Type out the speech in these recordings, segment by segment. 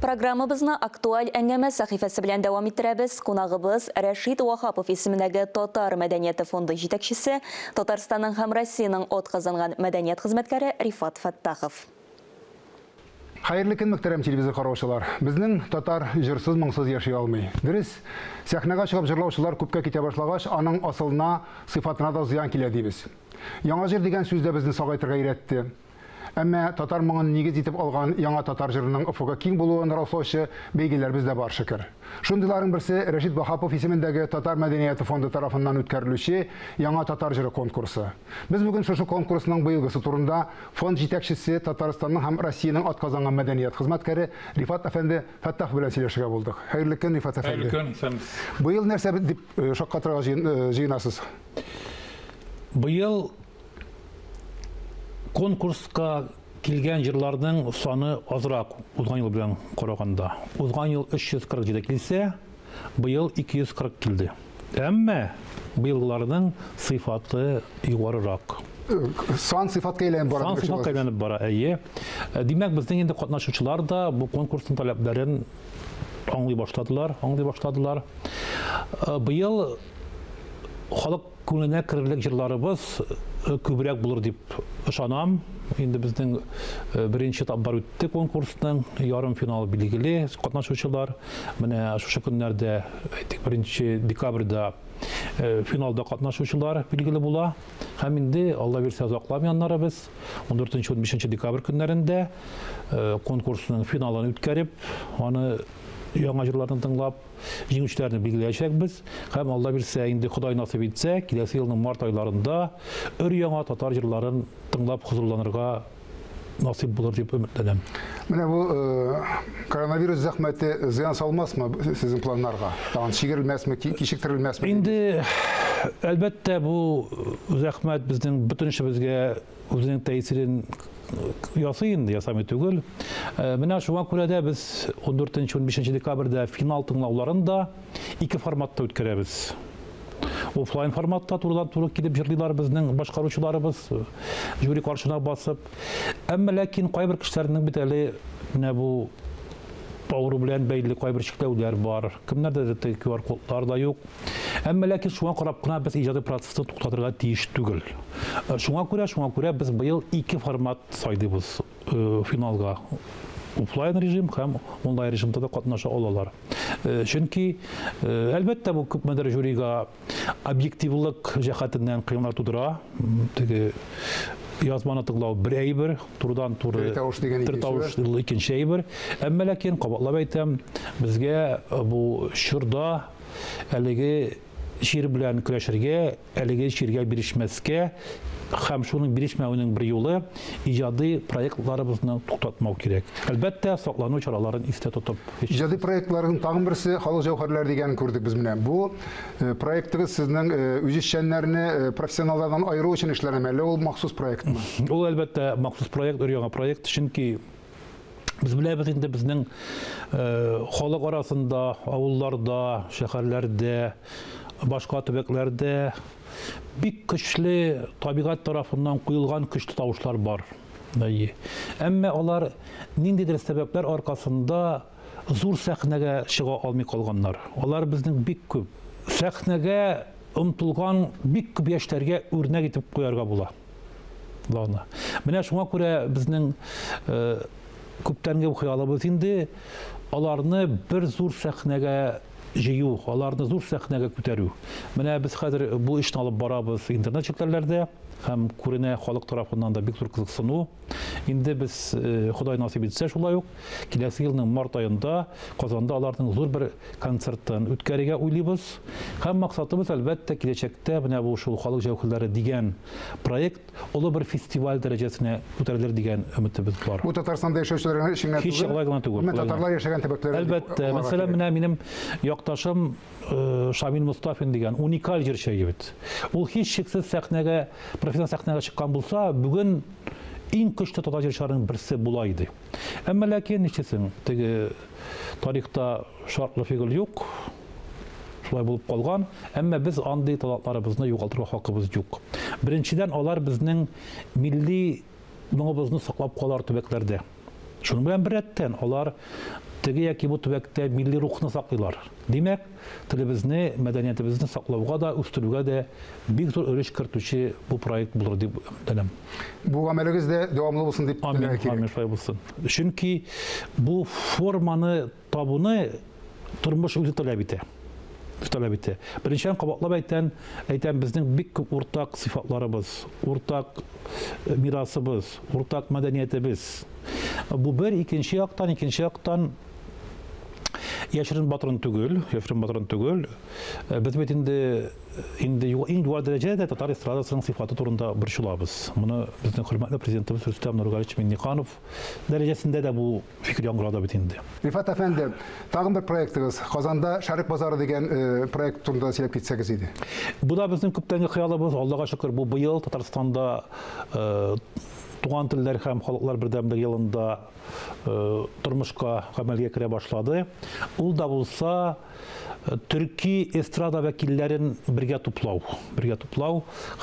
Программабызны актуаль әңгәмә сәхифәсе белән дәвам иттерәбез. Кунагыбыз Рәшид Вахапов исемендәге Татар мәдәнияте фонды җитәкчесе, Татарстанның һәм Россиянең атказанган мәдәният хезмәткәре Рифат Фаттахов. Хайырлы көн, мөхтәрәм телевизор караучылар. Безнең татар җырсыз моңсыз яши алмый. Дөрес, сәхнәгә чыгып җырлаучылар күпкә китә башлагач, аның асылына, сыйфатына да зыян килә дибез. Яңа җыр дигән сүз дә безне сагайтырга өйрәтте. Әмма татар моңын нигез итеп алган яңа татар җырының офыгы киң булуын раслаучы бәйгеләр бездә бар шөкер. Шундыйларның берсе Рәшид Вахапов исемендәге Татар мәдәнияте фонды тарафыннан үткәрелүче яңа татар җыры конкурсы. Без бүген шушы конкурсның быелгысы турында фонд җитәкчесе, Татарстанның һәм Россиянең атказанган мәдәният хезмәткәре Рифат әфәнде Фаттах белән сөйләшергә булдык. Хәерле көн, Рифат әфәнде. Хәерле көн. Быел нәрсә дип шаккатырга җыенасыз? Быел конкурска килгән җырларның саны азрак узган ел белән караганда. Узган ел 347 килсә, быел 240 килде. Әмма быелгыларның сыйфаты югарырак. Сан сыйфатка әйләнеп бара. Сан сыйфатка әйләнеп бара, әйе. Димәк, безнең инде катнашучылар да бу конкурсның таләпләрен аңлый башладылар. Быел халык күңеленә кирерлек җырларыбыз күбрәк булыр дип ышанам. Инде безнең беренче тапкыр үтте конкурсның ярым финалы билгеле, катнашучылар. Менә шушы көннәрдә, әйтик, 1 декабрьдә финалда катнашучылар билгеле була. Һәм инде Алла бирсә узакламаяннары без 14-15 декабрь көннәрендә конкурсның финалын үткәреп, аны яңа җырларны тыңлап, җиңүчеләрне билгеләячәкбез. Һәм Алла бирсә, инде Ходай насыйп итсә, киләсе елның март айларында өр-яңа татар җырларын тыңлап хозурланырга насыйп булыр дип өметләнәм. Менә бу коронавирус зәхмәте зыян салмасмы сезнең планнарга? Тагын чигерелмәсме, кичектерелмәсме? Инде әлбәттә бу зәхмәт безнең бөтенчебезгә үзенең тәэсирен ясый инде, ясамый түгел. Менә шуңа күрә дә без 14-15 декабрьдә финал тыңлауларын да 2 форматта үткәрәбез. Офлайн форматта турыдан-туры килеп җырлыйлар безнең башкаручыларыбыз, жюри каршына басып. Әмма ләкин кайбер кешеләрнең бит әле менә бу авыру белән бәйле кайбер чикләүләр бар. Кемнәрдә дә QR кодлар да юк. Әмма ләкин шуңа карап кына без иҗади процессны туктатырга тиеш түгел. Шуңа күрә без быел 2 формат сайдыбыз финалга. Офлайн режим һәм онлайн режимда да катнаша алалар. Чөнки әлбәттә бу күпмедер жюрига объективлык җәһәтеннән кыенлар тудыра. Теге язманы тыңлау бер әйбер, турыдан-туры тауыш икенче әйбер. Әмма ләкин кабатлап әйтәм, безгә бу чорда әлеге шир белән көрәшергә, әлеге ширгә бирешмәскә һәм шуның бирешмәүнең бер юлы иҗади проектларыбызны туктатмау кирәк. Әлбәттә, саклану чараларын истә тотып. Иҗади проектларның тагын берсе халык җәүһәрләре дигәнен күрдек без менә. Бу проектыгыз сезнең үзешчәннәрне профессионаллардан айыру өчен эшләнәме, әллә ул махсус проектмы? Ул әлбәттә махсус проект, өр-яңа проект, чөнки без беләбез инде безнең халык арасында, авылларда, шәһәрләрдә, башка төбәкләрдә бик көчле табигать тарафыннан куелган көчле тавышлар бар. Әмма алар ниндидер сәбәпләр аркасында зур сәхнәгә чыга алмый калганнар. Алар безнең бик күп сәхнәгә омтылган бик күп яшьләргә үрнәк итеп куярга була. Менә шуңа күрә безнең күптәнге хыялыбыз инде аларны бер зур сәхнәгә җыю, аларны зур сәхнәгә күтәрү. Менә без хәзер бу эшне алып барабыз интернет челтәрләрдә һәм күренә халык тарафыннан да бик зур кызыксыну. Инде без Ходай насыйп итсә шулай ук киләсе елның март аенда Казанда аларның зур бер концертын үткәрергә уйлыйбыз. Һәм максатыбыз әлбәттә киләчәктә менә бу шул халык җәүһәрләре дигән проект олы бер фестиваль дәрәҗәсенә күтәрелер дигән өметебез бар. Бу Татарстанда яшәүчеләр өчен түгел. Татарлар яшәгән төбәкләр. Әлбәттә, мәсәлән, менә минем якташым Шамил Мустафин дигән уникаль җырчы егет. Ул һичшиксез сәхнәгә, профессиональ сәхнәгә чыккан булса, бүген иң көчле татар җырчыларының берсе була иде. Әмма ләкин ничәсен, теге тарихта шартлы фигыль юк. Шулай булып калган. Әмма без андый талантларыбызны югалтырга хакыбыз юк. Беренчедән алар безнең милли моңыбызны саклап калар төбәкләрдә. Шуның белән беррәттән алар теге яки бу төбәктә милли рухны саклыйлар. Димәк, телебезне, мәдәниятебезне саклауга да, үстерүгә дә бик зур өлеш кертүче бу проект булыр дип беләм. Бу гамәлегез дә дәвамлы булсын дип Амин, шулай булсын. Чөнки бу форманы табуны тормыш үзе таләп итә. Беренчән кабатлап әйтәм, безнең бик күп уртак сыйфатларыбыз, уртак мирасыбыз, уртак мәдәниятебез. Бу бер, икенче яктан яшерен батырын түгел. Без бит инде иң югары дәрәҗәдә татар эстрадасының сыйфаты турында борчылабыз. Моны безнең хөрмәтле президентыбыз Рөстәм Нургалиевич Миңнеханов дәрәҗәсендә дә бу фикер яңгырады бит инде. Рифат әфәнде, тагын бер проектыгыз. Казанда Шәрык базары дигән проект турында сөйләп китсәгез иде. Бу да безнең күптәнге хыялыбыз. Аллага шөкер, бу быел Татарстанда туган телләр һәм халыклар бердәмлеге елында тормышка гамәлгә керә башлады. Ул да булса төрки эстрада вәкилләрен бергә туплау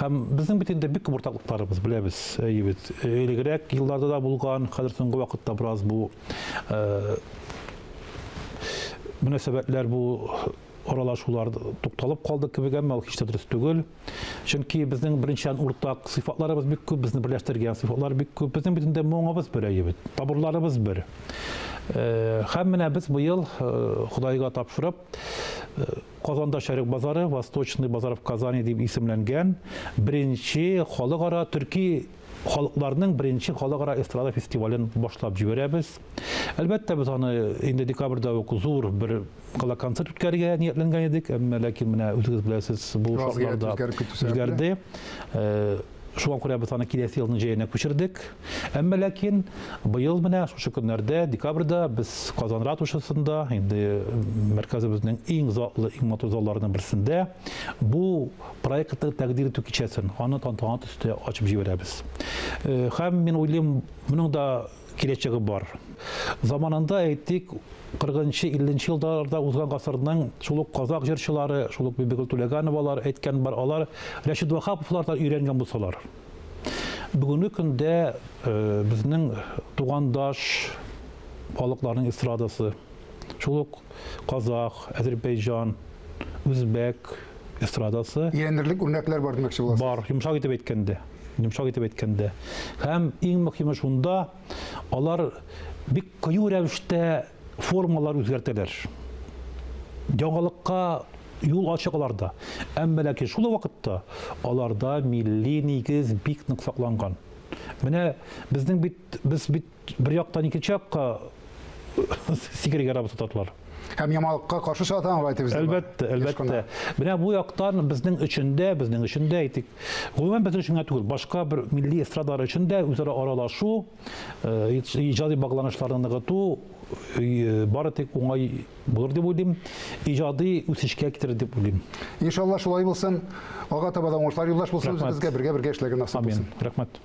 һәм безнең бит инде бик күп уртаклыкларыбыз беләбез. Элегрәк елларда да булган, хәзер соңгы вакытта бераз бу мөнәсәбәтләр, бу аралашулар тукталып калды кебек, әмма ул һич тә дөрес түгел. Чөнки безнең беренчән уртак сыйфатларыбыз бик күп, безне берләштергән сыйфатлар бик күп. Безнең бит инде моңабыз бер, табырларыбыз бер. Һәм менә без быел Худайга тапшырып, Казанда Шәрык базары, Восточный базар в Казани дип исемләнгән беренче халыкара төрки халыкларның беренче халыкара эстрада фестивален башлап җибәрәбез. Әлбәттә, без аны инде декабрьдә ук зур бер гала-концерт үткәрергә ниятләнгән идек, әмма ләкин менә үзегез беләсез, бу шартларда үзгәрде. Шуңа күрә без аны киләсе елның җәенә күчердек. Әмма ләкин быел менә шушы көннәрдә, декабрьдә без Казан ратушасында, инде мәркәзебезнең иң затлы, иң матур залларының берсендә бу проектны тәкъдим итү кичәсен, аны тантана төстә ачып җибәрәбез. Һәм мин уйлыйм, моның да киләчәге бар. Заманында әйтик, 40-50 елларда узган гасырның шул ук казак җырчылары, шул ук Бибигөл Түләгәновалар әйткән бар, алар Рәшид Вахаповлардан өйрәнгән булсалар. Бүгенге көндә безнең тугандаш халыкларның эстрадасы, шул ук казак, Азәрбайҗан, Үзбәк эстрадасы Ияндерлек үрнәкләр бар демәкче буласыз. Бар, йомшак итеп әйткәндә. Һәм иң мөһиме шунда, алар бик кыю рәвештә формалар үзгәртәләр. Яңалыкка юл ачык аларда. Әмма ләкин шул вакытта аларда милли нигез бик нык сакланган. Менә безнең без бер яктан икенче якка сикергә рабы тоталар. Һәм ямалыкка каршы чыгатан әйтебез. Әлбәттә. Менә бу яктан безнең өчендә әйтик, гомумән безнең өчен түгел, башка бер милли эстрадалар өчен дә үзара аралашу, иҗади багланышларны ныгыту бары тик уңай булыр дип уйлыйм, иҗади үсешкә китерер дип уйлыйм. Иншалла шулай булсын. Ага таба да уңышлар юлдаш булсын, безгә бергә эшләргә насыйп булсын. Амин. Рәхмәт.